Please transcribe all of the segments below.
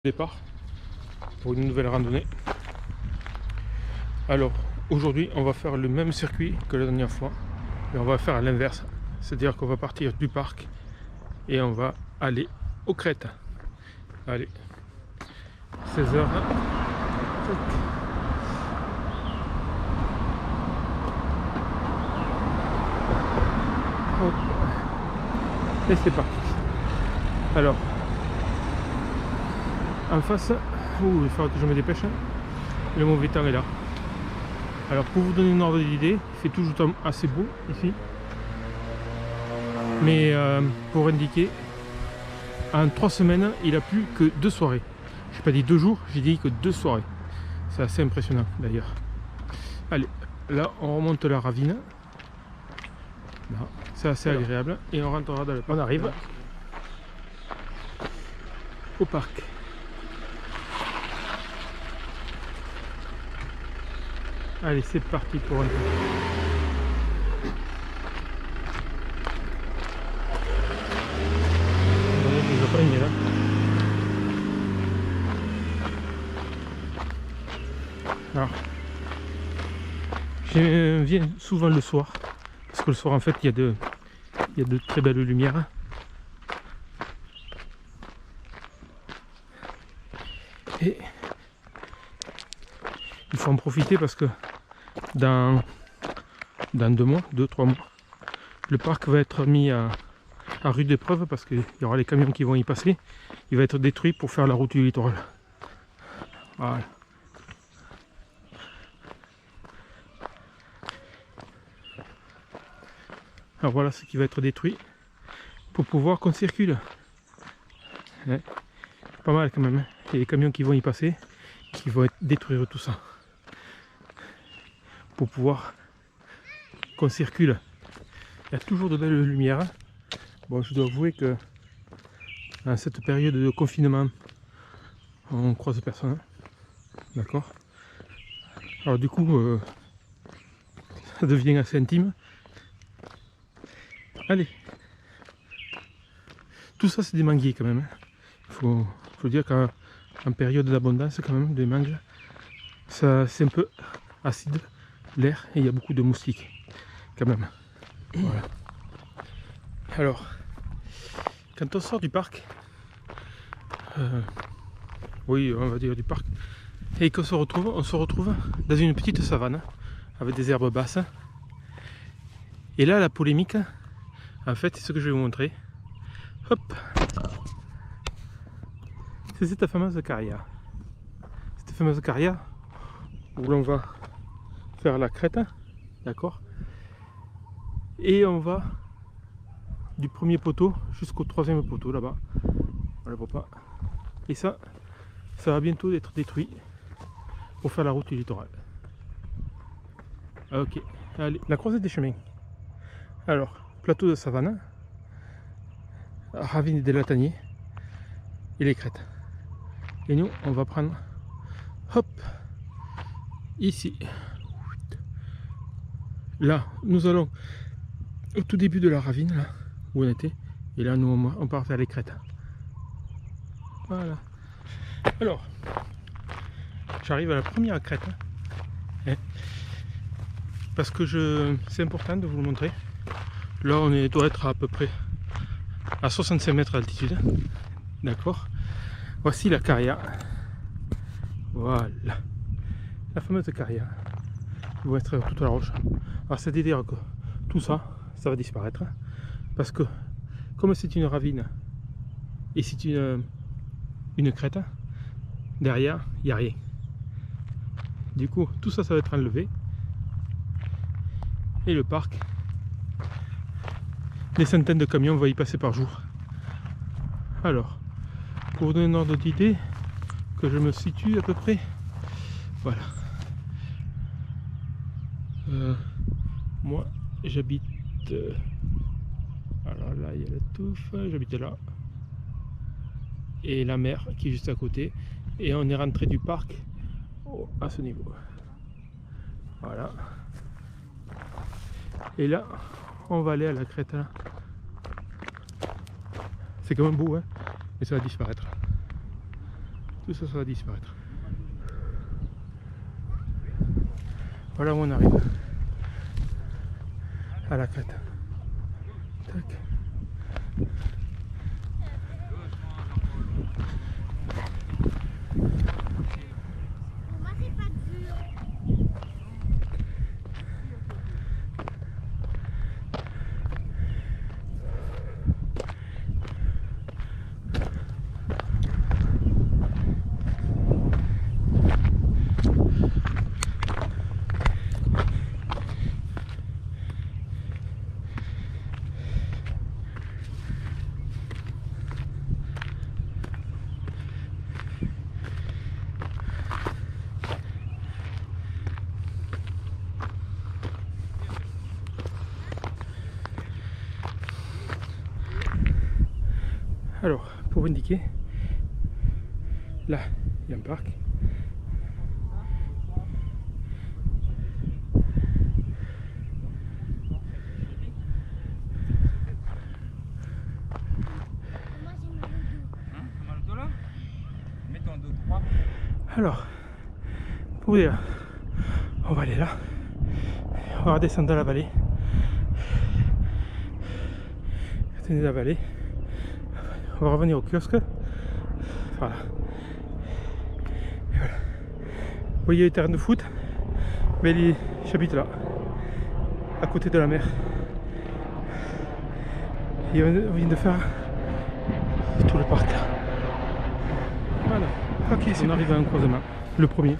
Départ pour une nouvelle randonnée. Alors aujourd'hui on va faire le même circuit que la dernière fois, mais on va faire à l'inverse, c'est-à-dire qu'on va partir du parc et on va aller aux crêtes. Allez, 16h. Et c'est parti. Alors en face, il va falloir que je me dépêche, le mauvais temps est là. Alors pour vous donner une ordre d'idée, il fait toujours temps assez beau ici, mais pour indiquer, en 3 semaines il a plu que 2 soirées. J'ai pas dit 2 jours, j'ai dit que 2 soirées. C'est assez impressionnant d'ailleurs. Allez, là on remonte la ravine, c'est assez agréable et on rentrera dans le parc. On arrive au parc. Allez, c'est parti pour un tour. Alors, je viens souvent le soir, parce que le soir en fait il y a de très belles lumières. Et il faut en profiter parce que dans 2 mois, 2-3 mois, le parc va être mis à rude épreuve parce qu'il y aura les camions qui vont y passer. Il va être détruit pour faire la route du littoral. Voilà. Alors voilà ce qui va être détruit pour pouvoir qu'on circule. Ouais. Pas mal quand même. Il y a les camions qui vont y passer, qui vont détruire tout ça. Pour pouvoir qu'on circule. Il y a toujours de belles lumières. Bon, je dois avouer que dans cette période de confinement, on croise personne. D'accord. Alors du coup, ça devient assez intime. Allez. Tout ça c'est des manguiers quand même. Il faut dire qu'en période d'abondance quand même, des mangues, ça c'est un peu acide l'air et il y a beaucoup de moustiques quand même. Voilà. Alors, quand on sort du parc, oui on va dire du parc, et qu'on se retrouve, on se retrouve dans une petite savane avec des herbes basses. Et là la polémique, en fait, c'est ce que je vais vous montrer. Hop, c'est cette fameuse carrière. Cette fameuse carrière où l'on va faire la crête, d'accord, et on va du premier poteau jusqu'au 3e poteau là-bas. On le voit pas. Et ça va bientôt être détruit pour faire la route du littoral. Ok, allez, la croisée des chemins. Alors, plateau de savane, ravine des lataniers et les crêtes. Et nous, on va prendre, hop, ici. Là, nous allons au tout début de la ravine, là où on était. Et là, nous, on part vers les crêtes. Voilà. Alors, j'arrive à la première crête. Parce que c'est important de vous le montrer. Là, on doit être à peu près à 65 mètres d'altitude. D'accord. Voici la carrière. Voilà. La fameuse carrière. Qui va être toute la roche. Alors, c'est-à-dire que tout ça, ça va disparaître. Parce que, comme c'est une ravine et c'est une crête, derrière, il n'y a rien. Du coup, tout ça, ça va être enlevé. Et le parc, des centaines de camions vont y passer par jour. Alors, pour vous donner un ordre d'idée, que je me situe à peu près, voilà. Moi, j'habite... alors là, il y a la touffe, j'habite là. Et la mer qui est juste à côté. Et on est rentré du parc à ce niveau. Voilà. Et là, on va aller à la crête là. C'est quand même beau, hein, mais ça va disparaître. tout ça va disparaître. Voilà où on arrive. À la crête. Tac. Alors, pour vous indiquer, là, il y a un parc. Alors, pour vous dire, on va aller là, on va redescendre dans la vallée. Tenez la vallée. On va revenir au kiosque. Voilà. Et voilà. Vous voyez les terrains de foot, mais j'habite là, à côté de la mer. Et on vient de faire tout le parc là. Voilà. Ok, on arrive à un croisement. Le premier.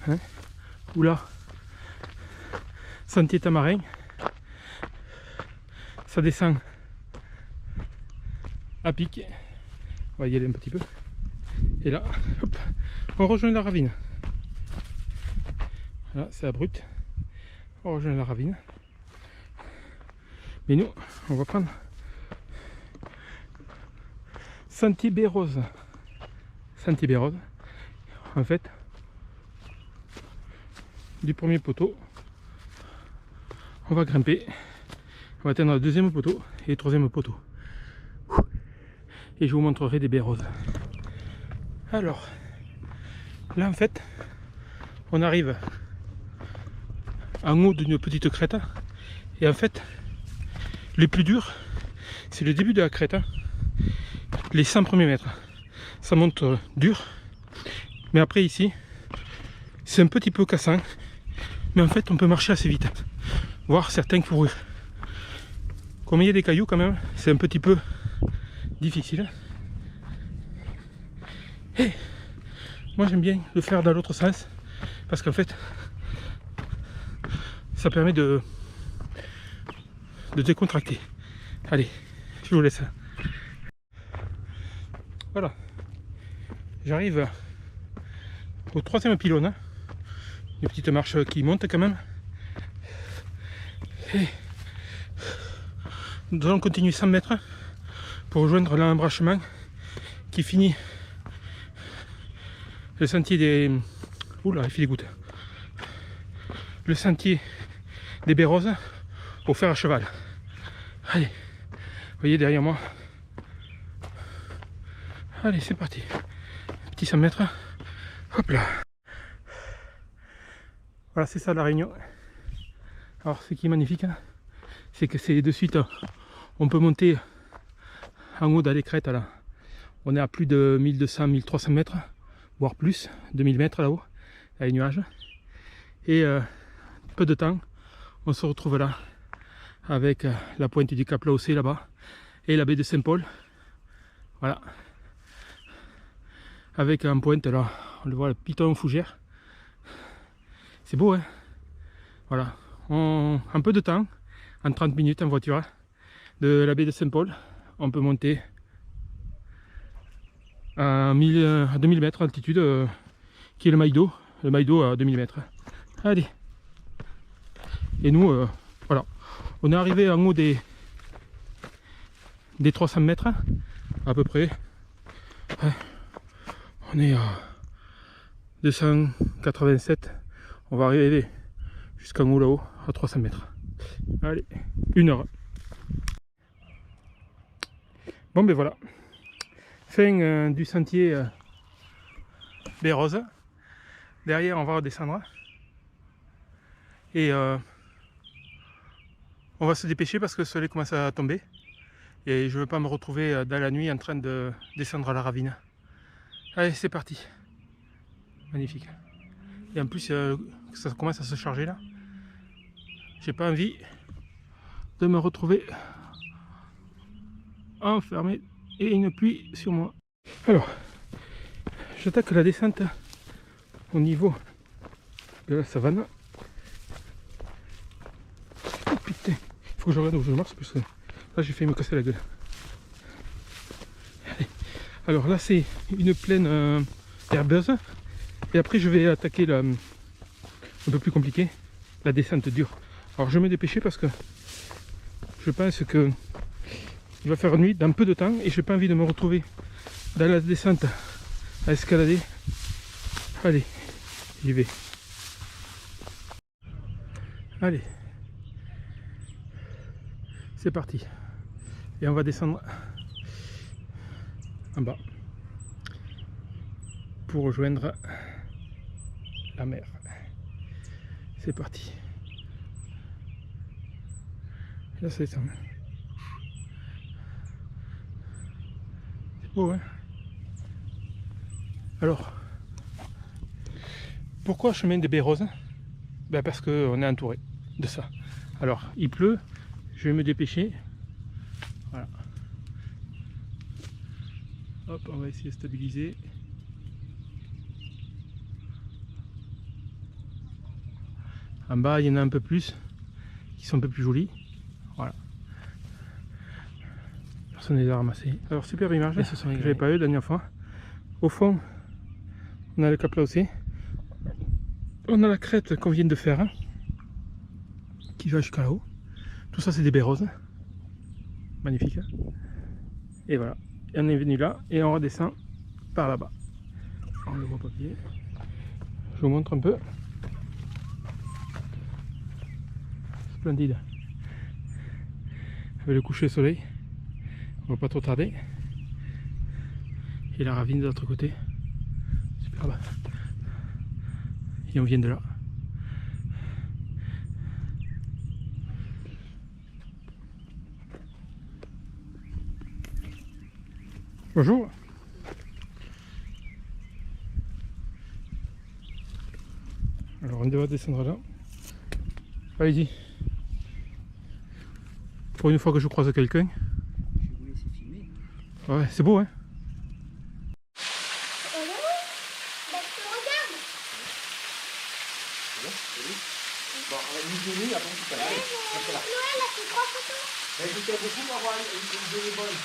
Hein, où là, sentier tamarin. Ça descend à pic. On va y aller un petit peu. Et là, hop, on rejoint la ravine. Là, c'est abrupt. On rejoint la ravine. Mais nous, on va prendre Sentier Bérose. Sentier Bérose. En fait, du premier poteau, on va grimper. On va atteindre le deuxième poteau et le troisième poteau. Et je vous montrerai des baies roses. Alors, là en fait, on arrive en haut d'une petite crête. Et en fait, le plus dur, c'est le début de la crête. Les 100 premiers mètres. Ça monte dur. Mais après ici, c'est un petit peu cassant. Mais en fait, on peut marcher assez vite. Voire certains courir. Comme il y a des cailloux quand même, c'est un petit peu difficile. Et moi j'aime bien le faire dans l'autre sens parce qu'en fait ça permet de décontracter. Allez, je vous laisse. Voilà, j'arrive au troisième pylône. Une petite marche qui monte quand même. Et nous allons continuer 100 mètres pour rejoindre l'embranchement qui finit le sentier des... Oula, il fait des gouttes. Le sentier des baies roses au fer à cheval. Allez, vous voyez derrière moi. Allez, c'est parti. Petit 100 mètres. Hop là. Voilà, c'est ça la Réunion. Alors, ce qui est magnifique, c'est que c'est de suite, on peut monter en haut dans les crêtes là. On est à plus de 1200, 1300 mètres, voire plus, 2000 mètres là-haut, avec les nuages. Et peu de temps, on se retrouve là, avec la pointe du Cap Laossé là-bas, et la baie de Saint-Paul. Voilà. Avec en pointe là, on le voit, le piton fougère. C'est beau, hein. Voilà. En peu de temps, en 30 minutes en voiture, de la baie de Saint-Paul, on peut monter à 2000 mètres d'altitude, qui est le Maïdo à 2000 mètres. Allez. Et nous, voilà, on est arrivé en haut des 300 mètres, à peu près. Ouais. On est à 287, on va arriver jusqu'en haut là-haut, à 300 mètres. Allez, 1 heure. Bon ben voilà, fin du sentier baies roses. Derrière, on va redescendre. Et on va se dépêcher parce que le soleil commence à tomber. Et je ne veux pas me retrouver dans la nuit en train de descendre la ravine. Allez, c'est parti. Magnifique. Et en plus, ça commence à se charger là. J'ai pas envie de me retrouver enfermé et une pluie sur moi. Alors, j'attaque la descente au niveau de la savane. Oh putain, il faut que je regarde où je marche parce que là j'ai failli me casser la gueule. Allez. Alors là c'est une plaine herbeuse et après je vais attaquer un peu plus compliqué, la descente dure. Alors je vais me dépêcher parce que je pense que il va faire nuit dans peu de temps et j'ai pas envie de me retrouver dans la descente à escalader. Allez, j'y vais. Allez, c'est parti. Et on va descendre en bas pour rejoindre la mer. C'est parti. Là c'est ça. C'est beau, hein? Alors, pourquoi chemin des baies roses? Ben parce qu'on est entouré de ça. Alors, il pleut, je vais me dépêcher. Voilà. Hop, on va essayer de stabiliser. En bas, il y en a un peu plus, qui sont un peu plus jolis. Voilà. Personne ne les a ramassés. Alors, super image, ce sont que j'avais pas eu la dernière fois. Au fond, on a le cap là aussi. On a la crête qu'on vient de faire, hein, qui va jusqu'à là-haut. Tout ça, c'est des baies roses. Magnifique. Hein. Et voilà. Et on est venu là et on redescend par là-bas. On le voit papier. Je vous montre un peu. Splendide. Avec le coucher du soleil. On va pas trop tarder. Et la ravine de l'autre côté. Superbe. Et on vient de là. Bonjour. Alors on doit descendre là. Allez-y. Pour une fois que je croise quelqu'un. Ouais, c'est beau, hein. Bon, on va une demi, après tout à l'heure. Noël a fait 3 photos. Mais je t'ai beaucoup d'avoir une demi bonne.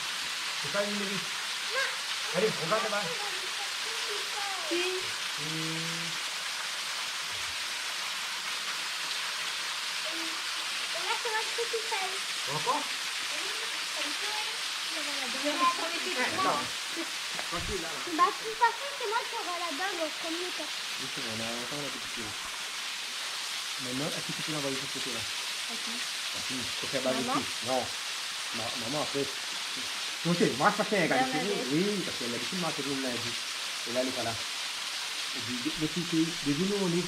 C'est pas une minute. Allez, on va là-bas. Et là, c'est moi qui fais tout seul. Encore? Tranquille, là. Bah, de toute façon, c'est moi qui aurai la bague au premier temps. Oui, c'est bon, on a encore la petite là. Maintenant, est-ce que tu peux l'envoyer de ce côté-là? Ok. Tu peux faire bague ici. Non. Maman, après. Ok, moi, ça fait un gars ici. Oui, parce qu'elle a l'habitude de marcher comme lundi. Et là, elle n'est pas là. Et puis, des genoux, on est.